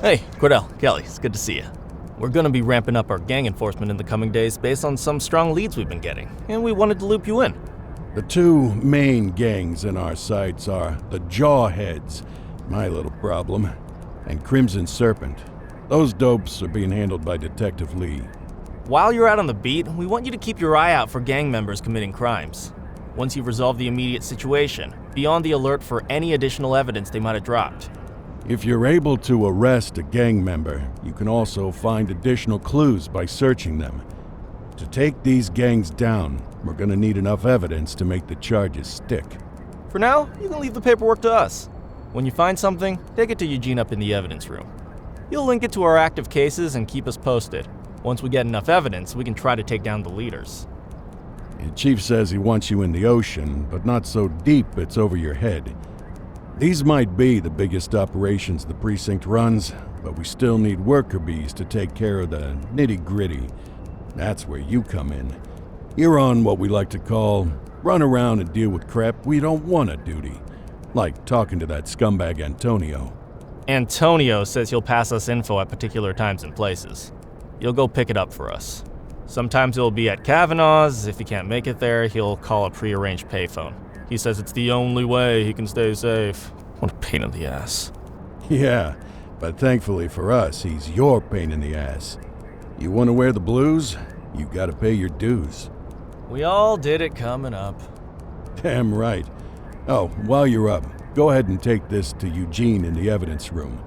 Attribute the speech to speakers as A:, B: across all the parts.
A: Hey, Cordell, Kelly, it's good to see you. We're gonna be ramping up our gang enforcement in the coming days based on some strong leads we've been getting, and we wanted to loop you in.
B: The two main gangs in our sights are the Jawheads, my little problem, and Crimson Serpent. Those dopes are being handled by Detective Lee.
A: While you're out on the beat, we want you to keep your eye out for gang members committing crimes. Once you've resolved the immediate situation, be on the alert for any additional evidence they might have dropped.
B: If you're able to arrest a gang member, you can also find additional clues by searching them. To take these gangs down, we're gonna need enough evidence to make the charges stick.
A: For now, you can leave the paperwork to us. When you find something, take it to Eugene up in the evidence room. He'll link it to our active cases and keep us posted. Once we get enough evidence, we can try to take down the leaders.
B: The chief says he wants you in the ocean, but not so deep it's over your head. These might be the biggest operations the precinct runs, but we still need worker bees to take care of the nitty-gritty. That's where you come in. You're on what we like to call run around and deal with crap we don't want to duty. Like talking to that scumbag Antonio.
A: Antonio says he'll pass us info at particular times and places. You'll go pick it up for us. Sometimes it'll be at Kavanaugh's. If he can't make it there, he'll call a prearranged payphone. He says it's the only way he can stay safe. What a pain in the ass.
B: Yeah, but thankfully for us, he's your pain in the ass. You want to wear the blues? You gotta pay your dues.
A: We all did it coming up.
B: Damn right. Oh, while you're up, go ahead and take this to Eugene in the evidence room.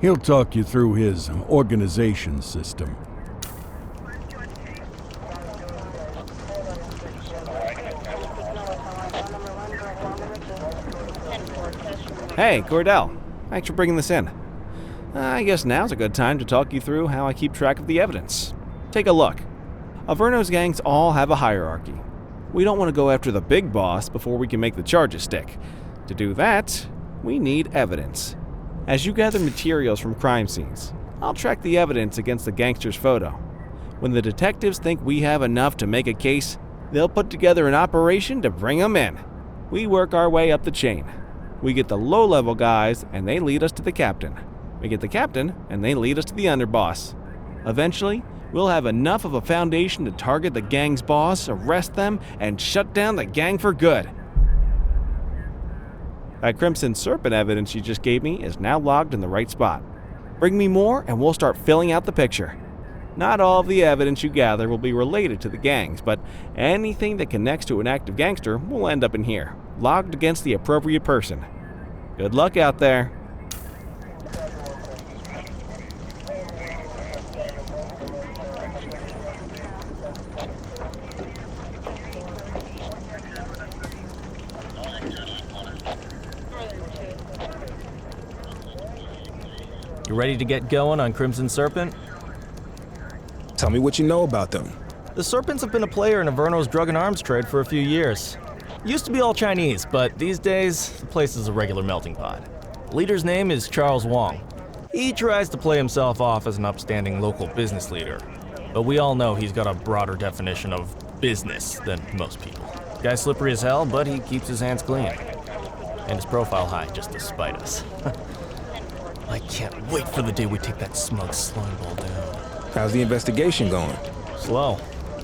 B: He'll talk you through his organization system.
C: Hey, Cordell. Thanks for bringing this in. I guess now's a good time to talk you through how I keep track of the evidence. Take a look. Averno's gangs all have a hierarchy. We don't want to go after the big boss before we can make the charges stick. To do that, we need evidence. As you gather materials from crime scenes, I'll track the evidence against the gangster's photo. When the detectives think we have enough to make a case, they'll put together an operation to bring them in. We work our way up the chain. We get the low-level guys, and they lead us to the captain. We get the captain, and they lead us to the underboss. Eventually, we'll have enough of a foundation to target the gang's boss, arrest them, and shut down the gang for good. That Crimson Serpent evidence you just gave me is now logged in the right spot. Bring me more, and we'll start filling out the picture. Not all of the evidence you gather will be related to the gangs, but anything that connects to an active gangster will end up in here, logged against the appropriate person. Good luck out there.
A: You ready to get going on Crimson Serpent?
D: Tell me what you know about them.
A: The Serpents have been a player in Averno's drug and arms trade for a few years. Used to be all Chinese, but these days, the place is a regular melting pot. The leader's name is Charles Wong. He tries to play himself off as an upstanding local business leader, but we all know he's got a broader definition of business than most people. Guy's slippery as hell, but he keeps his hands clean. And his profile high just to spite us. I can't wait for the day we take that smug slime ball down.
D: How's the investigation going?
A: Slow.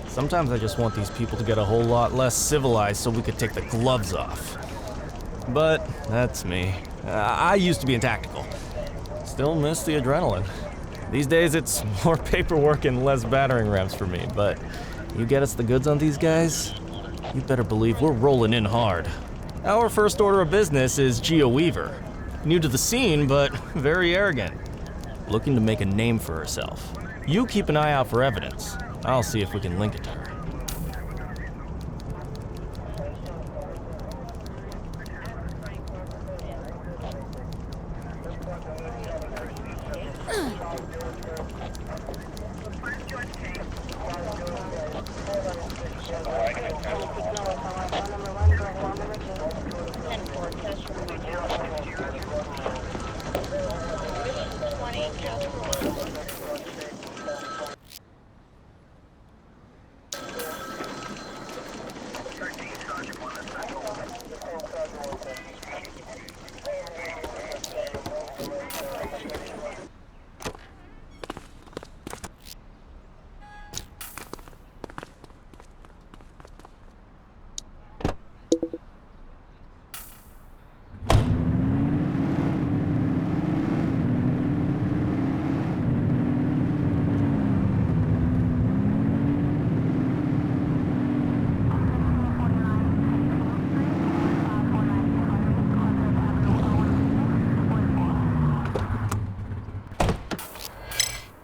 A: Sometimes I just want these people to get a whole lot less civilized so we could take the gloves off. But that's me. I used to be in tactical. Still miss the adrenaline. These days it's more paperwork and less battering rams for me, but you get us the goods on these guys, you better believe we're rolling in hard. Our first order of business is Gia Weaver. New to the scene, but very arrogant. Looking to make a name for herself. You keep an eye out for evidence. I'll see if we can link it to her.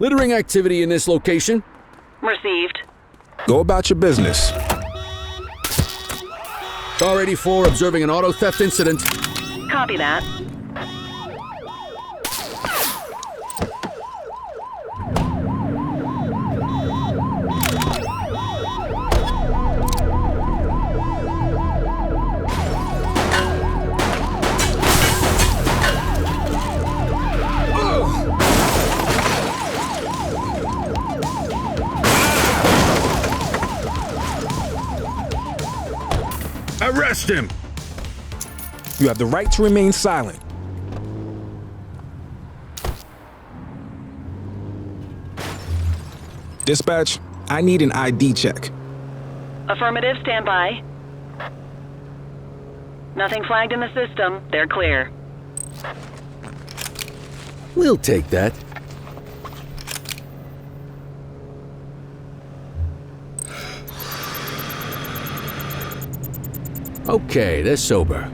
E: Littering activity in this location.
F: Received.
D: Go about your business.
E: Car 84 observing an auto theft incident.
F: Copy that.
B: Arrest him!
D: You have the right to remain silent. Dispatch, I need an ID check.
F: Affirmative, stand by. Nothing flagged in the system. They're clear.
E: We'll take that. Okay, they're sober.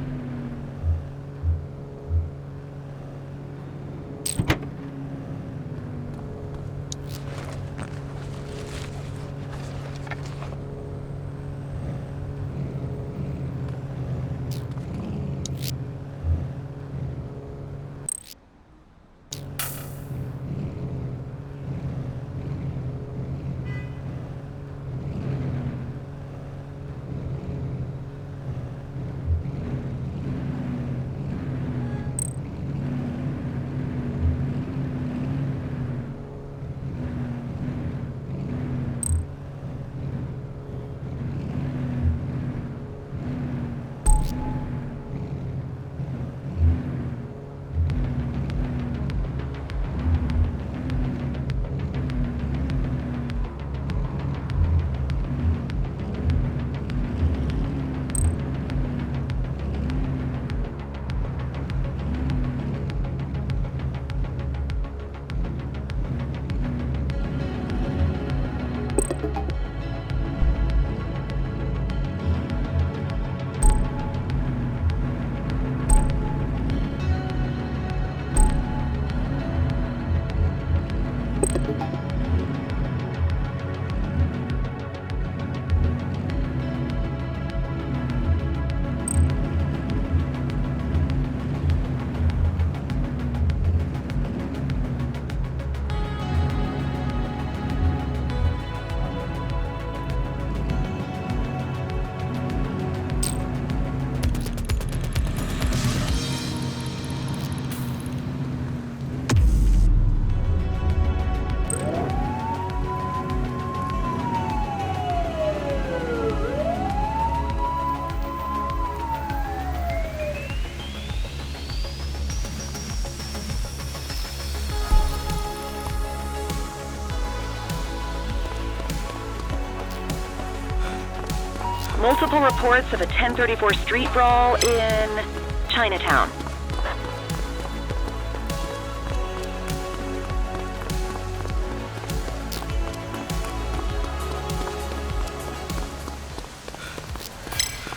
F: Multiple reports of a 1034 street brawl in Chinatown.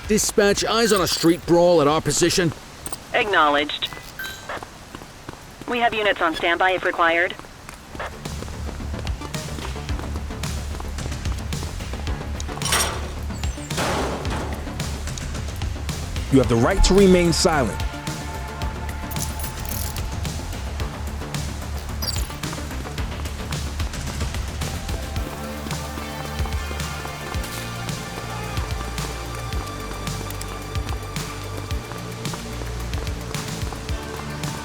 E: Dispatch, eyes on a street brawl at our position.
F: Acknowledged. We have units on standby if required.
D: You have the right to remain silent.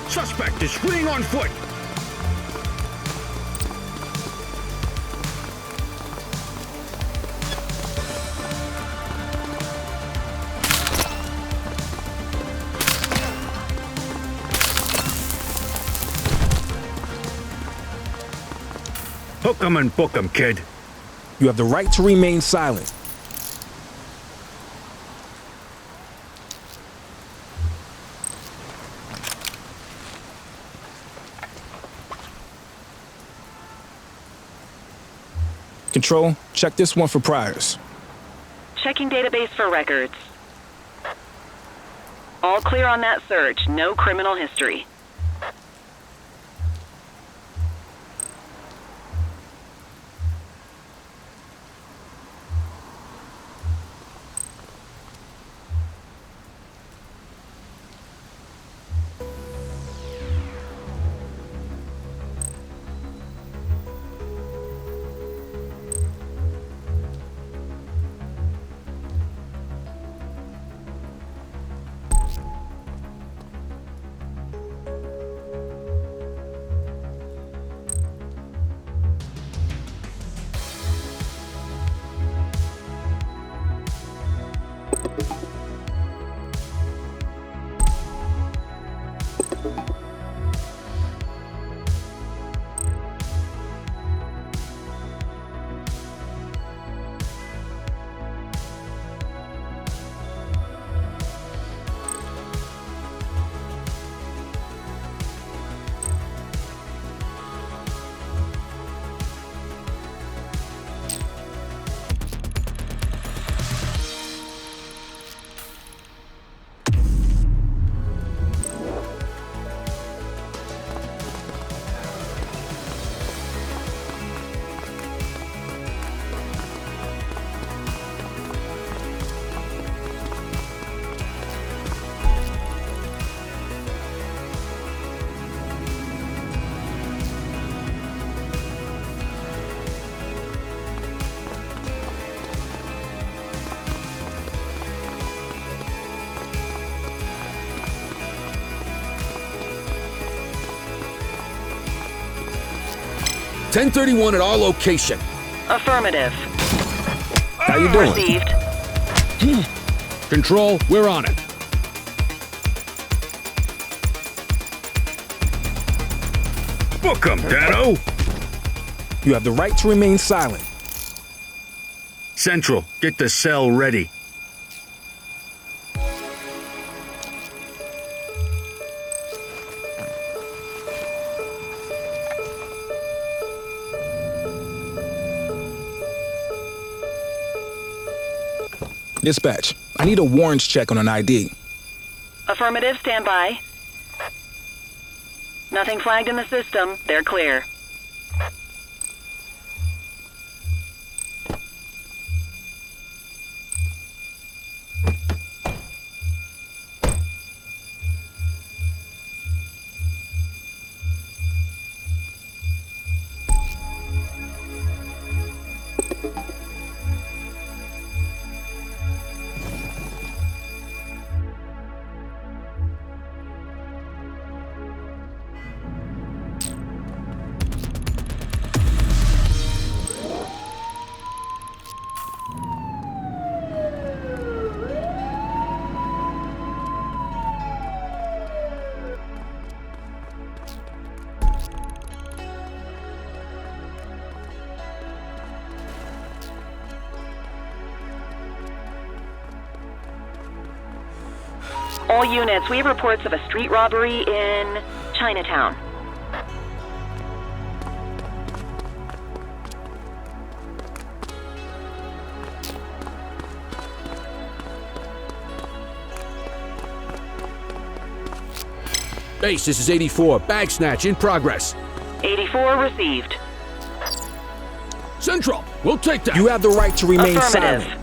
B: Suspect is fleeing on foot! Hook 'em and book 'em, kid.
D: You have the right to remain silent. Control, check this one for priors.
F: Checking database for records. All clear on that search. No criminal history.
E: 1031 at our location.
F: Affirmative.
D: How you doing?
F: Received.
E: Control, we're on it.
G: Book 'em, Dano!
D: You have the right to remain silent.
G: Central, get the cell ready.
D: Dispatch, I need a warrants check on an ID.
F: Affirmative, stand by. Nothing flagged in the system. They're clear. All units, we have reports of a street robbery in Chinatown.
E: Base, this is 84. Bag snatch in progress.
F: 84 received.
E: Central, we'll take that.
D: You have the right to remain
F: Affirmative.
D: silent.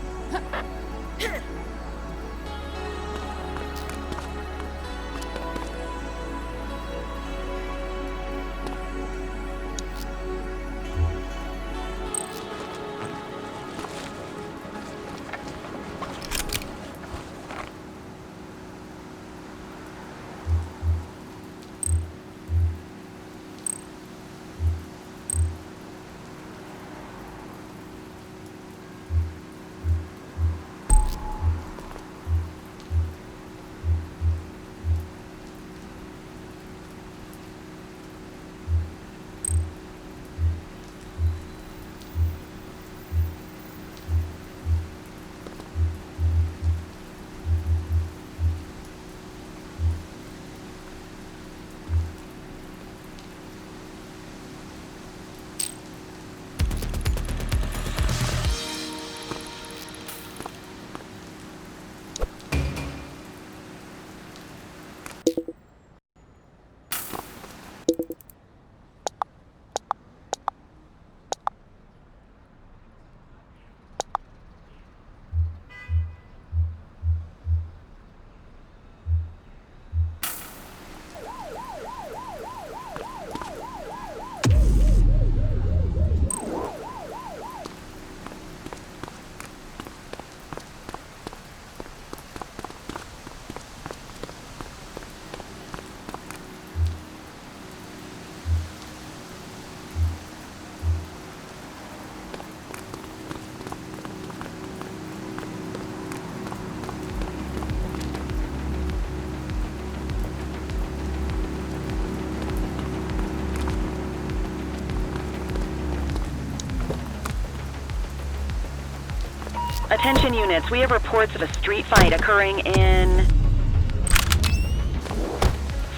F: Attention units, we have reports of a street fight occurring in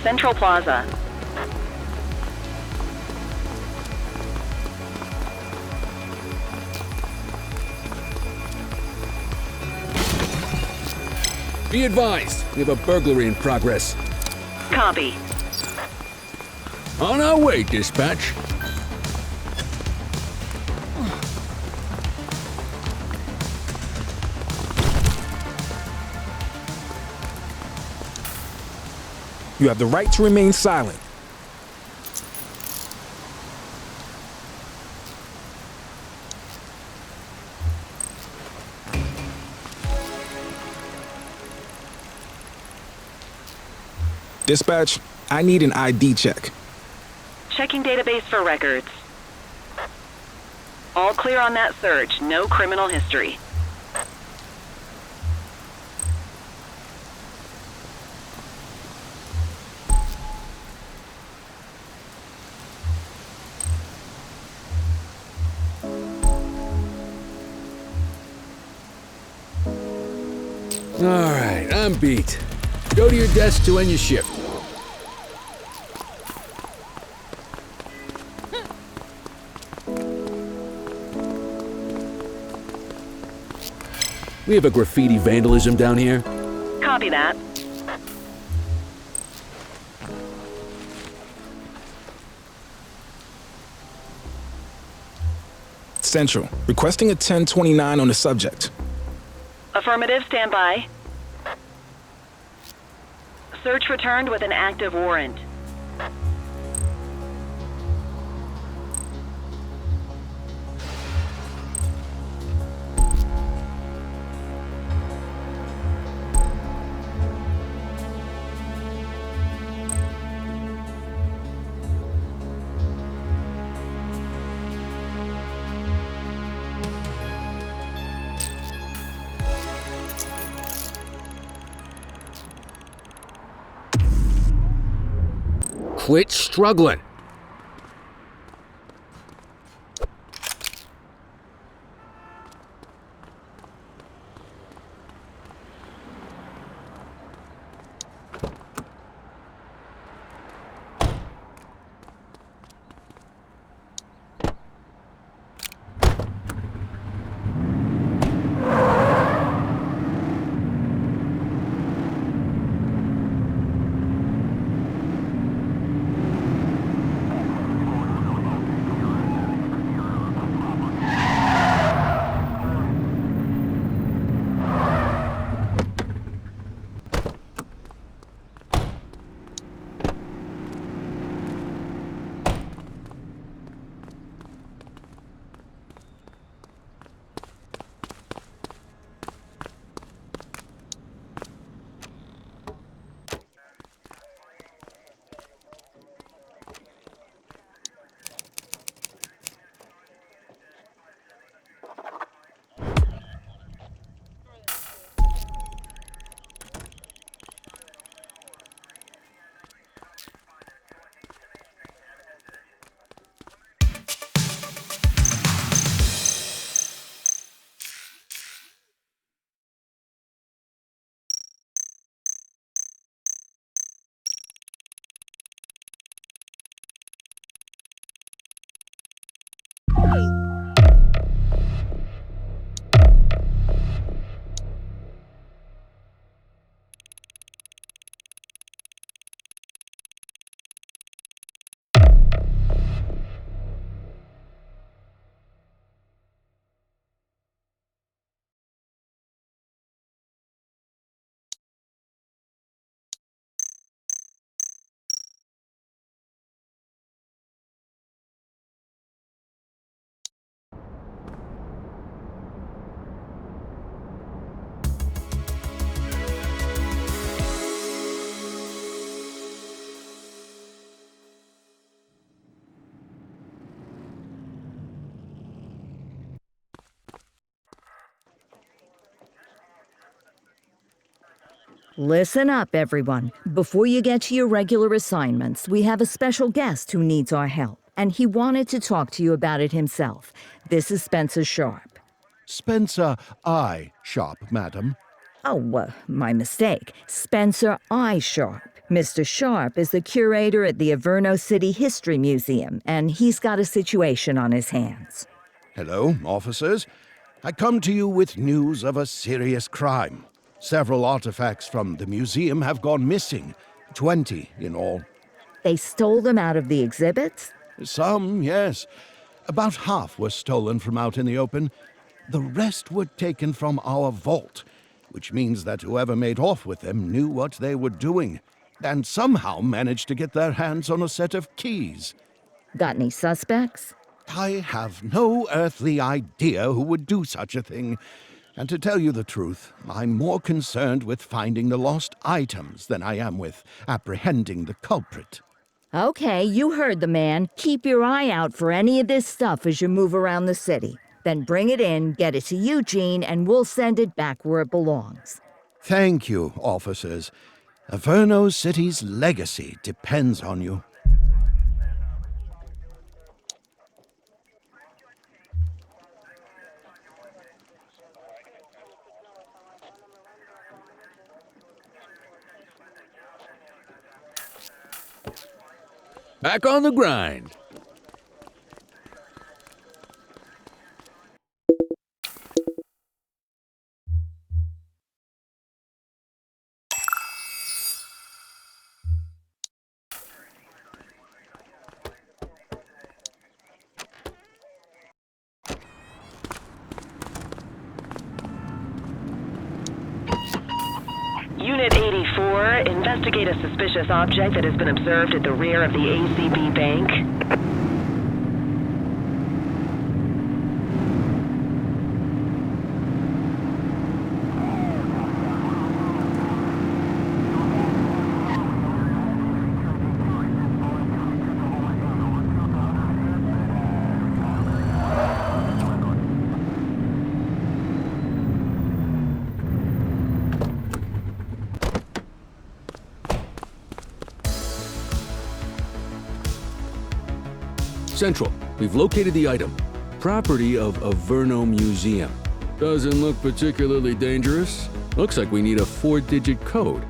F: Central Plaza.
E: Be advised, we have a burglary in progress.
F: Copy.
E: On our way, dispatch.
D: You have the right to remain silent. Dispatch, I need an ID check.
F: Checking database for records. All clear on that search. No criminal history.
E: All right, I'm beat. Go to your desk to end your shift. We have a graffiti vandalism down here.
F: Copy that.
D: Central, requesting a 1029 on the subject.
F: Affirmative, stand by. Search returned with an active warrant.
E: Quit struggling.
H: Listen up, everyone. Before you get to your regular assignments, we have a special guest who needs our help, and he wanted to talk to you about it himself. This is Spencer Sharp.
B: Spencer I. Sharp, madam.
H: Oh, my mistake. Spencer I. Sharp. Mr. Sharp is the curator at the Averno City History Museum, and he's got a situation on his hands.
B: Hello, officers. I come to you with news of a serious crime. Several artifacts from the museum have gone missing, 20 in all.
H: They stole them out of the exhibits?
B: Some, yes. About half were stolen from out in the open. The rest were taken from our vault, which means that whoever made off with them knew what they were doing, and somehow managed to get their hands on a set of keys.
H: Got any suspects?
B: I have no earthly idea who would do such a thing. And to tell you the truth, I'm more concerned with finding the lost items than I am with apprehending the culprit.
H: Okay, you heard the man. Keep your eye out for any of this stuff as you move around the city. Then bring it in, get it to Eugene, and we'll send it back where it belongs.
I: Thank you, officers. Averno City's legacy depends on you.
E: Back on the grind.
F: Unit 84, investigate a suspicious object that has been observed at the rear of the ACB Bank.
E: Central, we've located the item. Property of Averno Museum. Doesn't look particularly dangerous. Looks like we need a 4-digit code.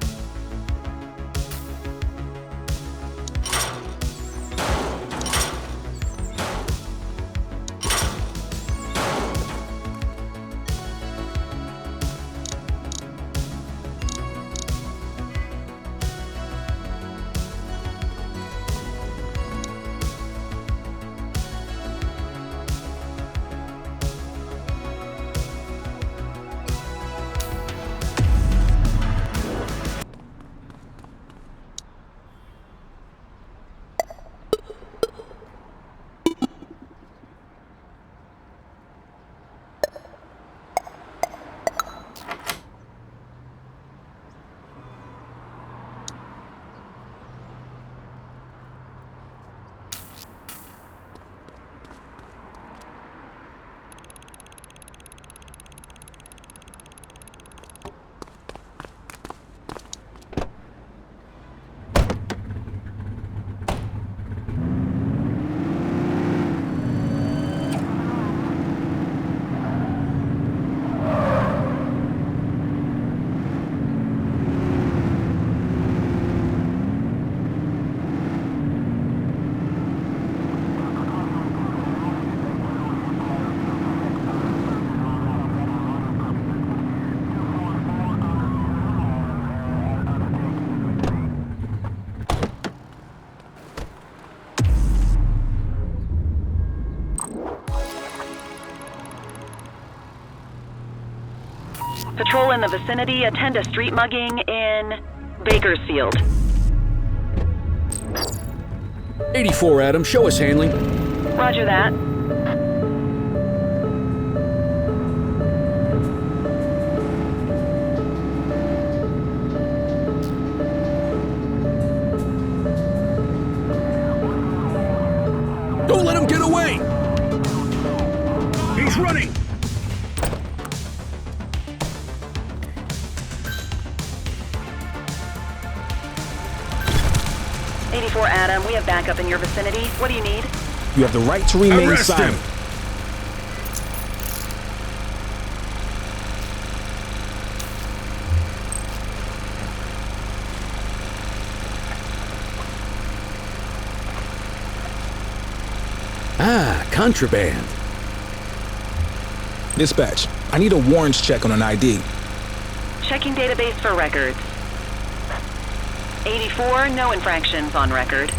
E: Patrol in the vicinity, attend a street mugging in Bakersfield. 84, Adam. Show us handling.
F: Roger that.
E: Don't let him get away!
G: He's running!
F: Adam, we have backup in your vicinity. What do you need?
D: You have the right to remain
G: Arrest
D: silent.
G: him!
E: Ah, contraband.
D: Dispatch, I need a warrants check on an ID.
F: Checking database for records. 84, no infractions on record.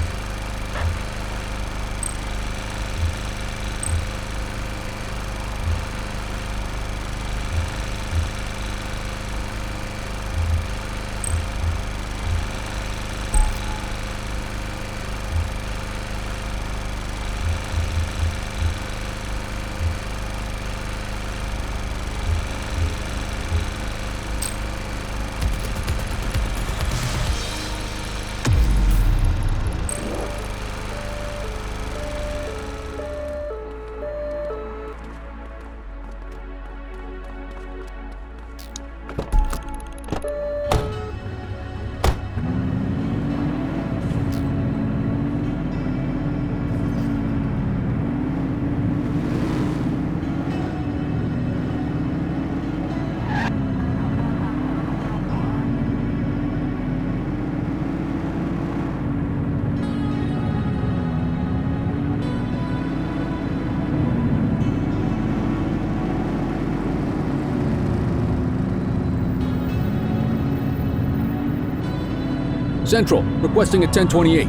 E: Central, requesting a 1028.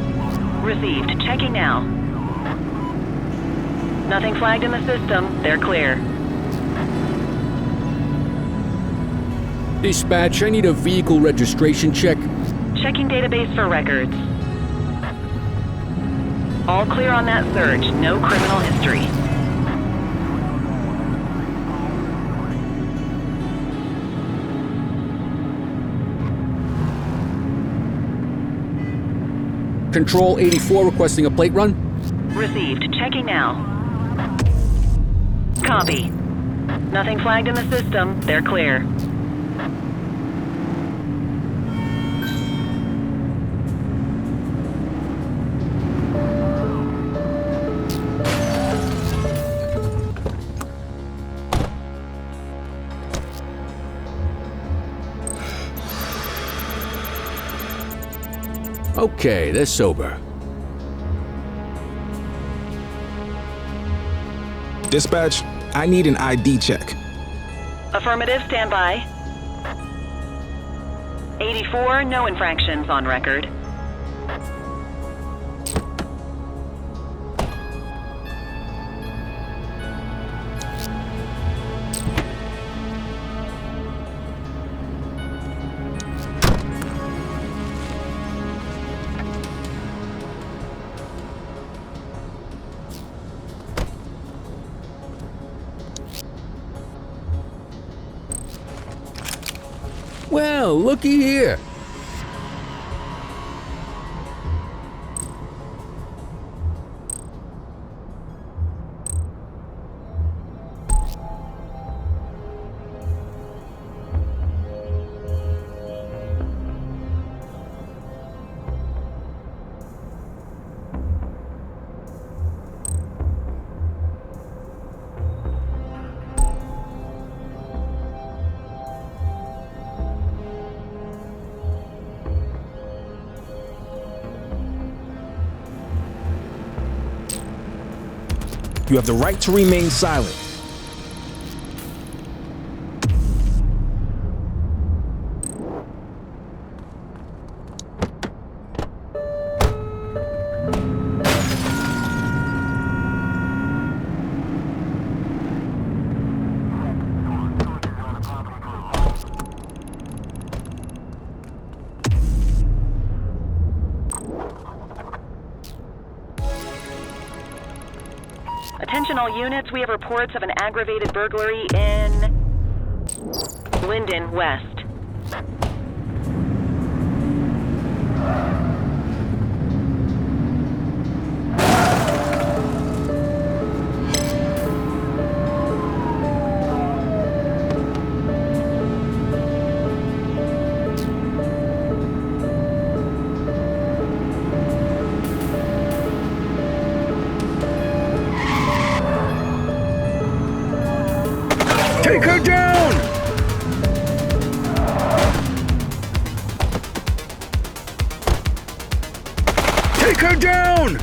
F: Received. Checking now. Nothing flagged in the system. They're clear.
E: Dispatch, I need a vehicle registration check.
F: Checking database for records. All clear on that search. No criminal history.
E: Control 84 requesting a plate run.
F: Received. Checking now. Copy. Nothing flagged in the system. They're clear.
E: Okay, they're sober.
D: Dispatch, I need an ID check.
F: Affirmative. Stand by. 84. No infractions on record.
E: Well, looky here.
D: You have the right to remain silent.
F: Attention all units, we have reports of an aggravated burglary in Linden West.
G: Take her down! Take her down!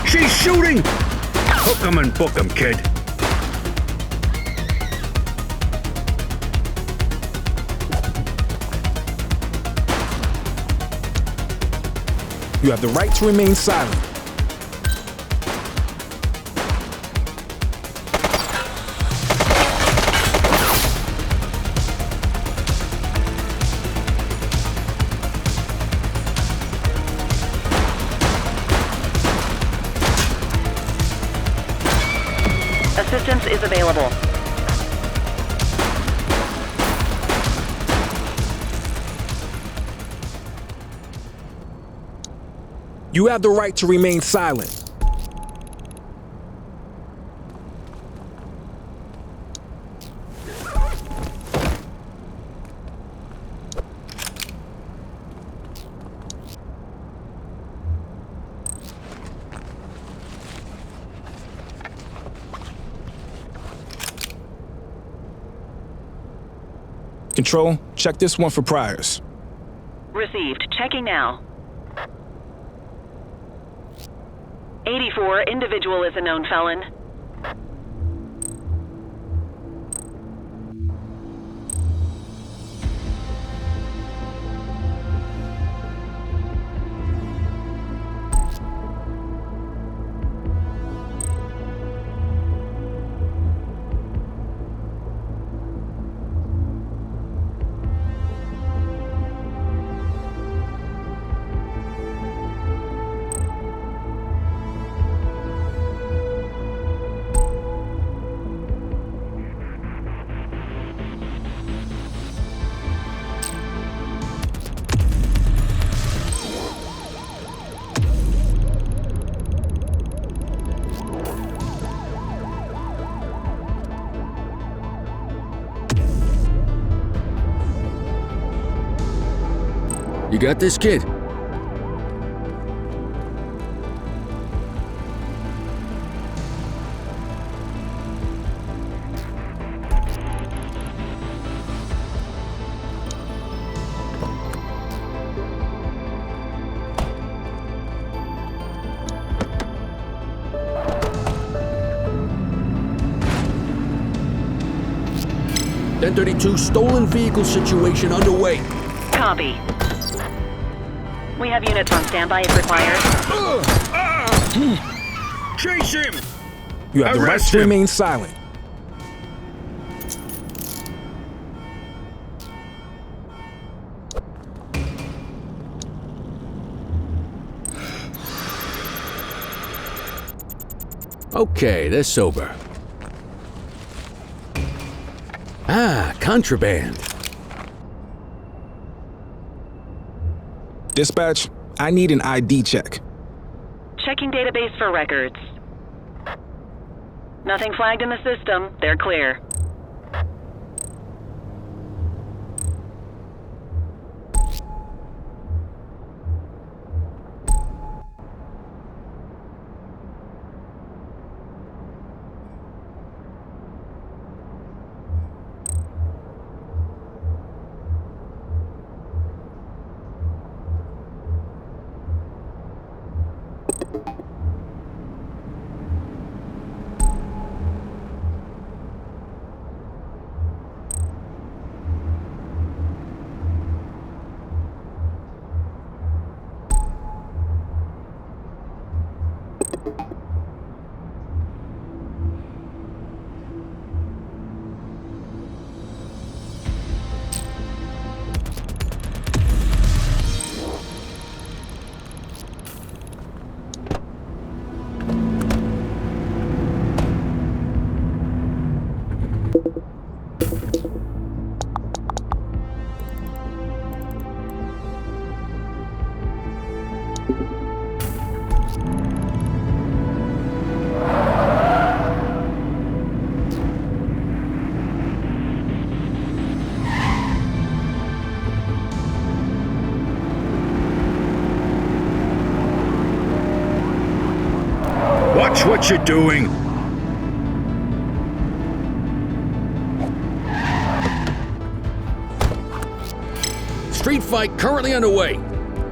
G: She's shooting! Hook 'em and book 'em, kid.
D: You have the right to remain silent.
F: Assistance is available.
D: You have the right to remain silent. Control, check this one for priors.
F: Received. Checking now. 84, individual is a known felon.
E: You got this, kid? .1032 stolen vehicle situation underway.
F: Copy. We have units on standby if required.
G: Chase him!
D: You have the right
G: Arrest
D: to
G: him.
D: remain silent.
E: Okay, they're sober. Ah, contraband.
D: Dispatch, I need an ID check.
F: Checking database for records. Nothing flagged in the system. They're clear.
G: Watch what you're doing!
E: Street fight currently underway.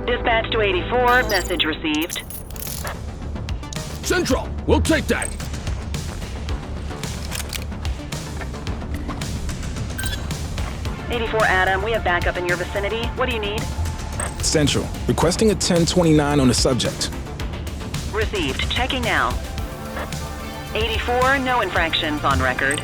F: Dispatch to 84, message received.
E: Central, we'll take that.
F: '84 Adam, we have backup in your vicinity. What do you need?
D: Central, requesting a 1029 on the subject.
F: Received. Checking now. 84, no infractions on record.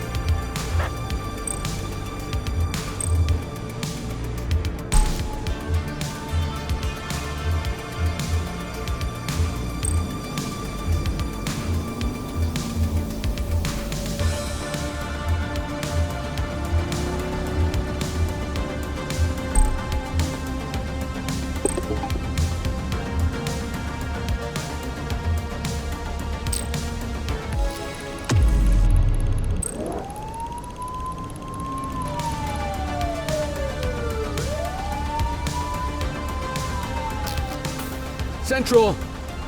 E: Central,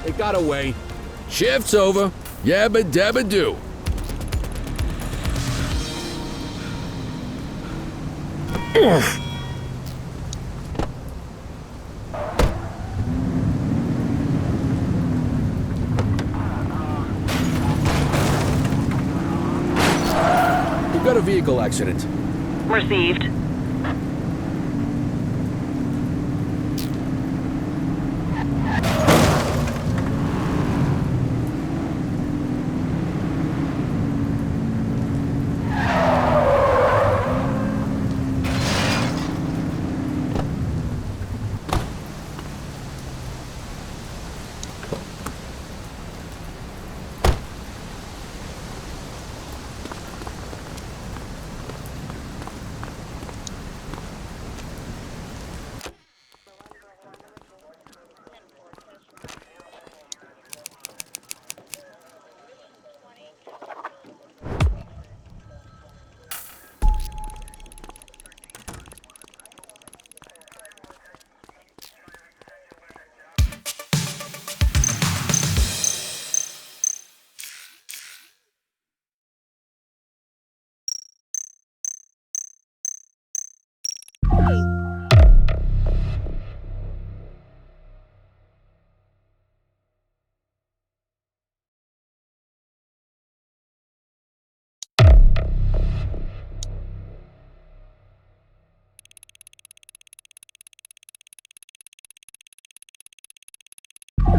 E: they got away. Shift's over. Yabba dabba do. got a vehicle accident.
F: Received.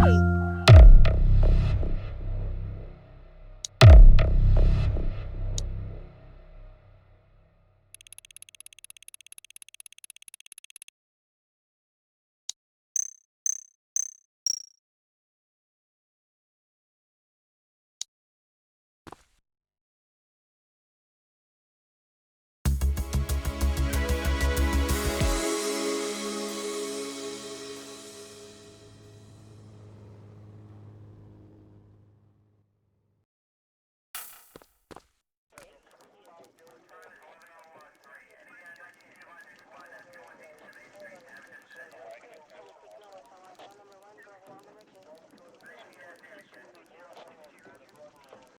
J: Hey.